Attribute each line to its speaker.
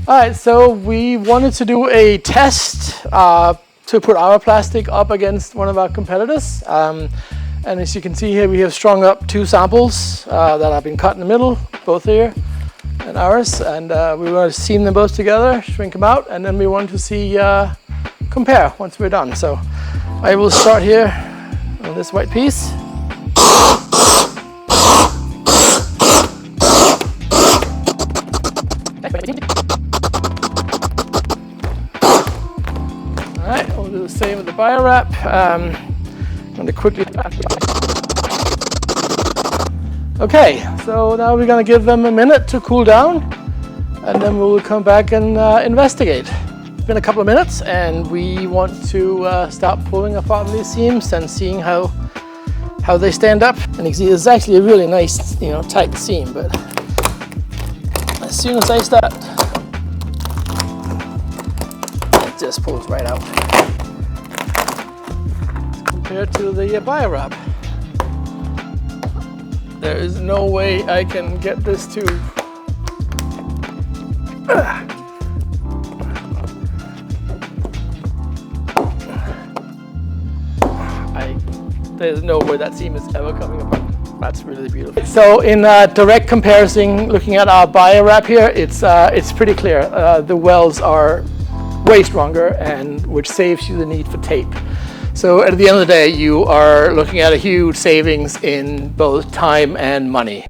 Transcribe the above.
Speaker 1: All right, so we wanted to do a test to put our plastic up against one of our competitors. And as you can see here, we have strung up 2 samples that have been cut in the middle, both here and ours. And we want to seam them both together, shrink them out, and then we want to see compare once we're done. So I will start here on this white piece. All right, we'll do the same with the bioWRAP. I'm going to quickly. Okay, so now we're going to give them a minute to cool down, and then we'll come back and investigate. It's been a couple of minutes, and we want to start pulling apart these seams and seeing how they stand up. And you can see it's actually a really nice, tight seam, but as soon as I start, it just pulls right out. Compared to the bioWRAP, there is no way I can get this to. There's no way that seam is ever coming apart. That's really beautiful. So in direct comparison, looking at our bioWRAP here, it's pretty clear. The welds are way stronger, and which saves you the need for tape. So at the end of the day, you are looking at a huge savings in both time and money.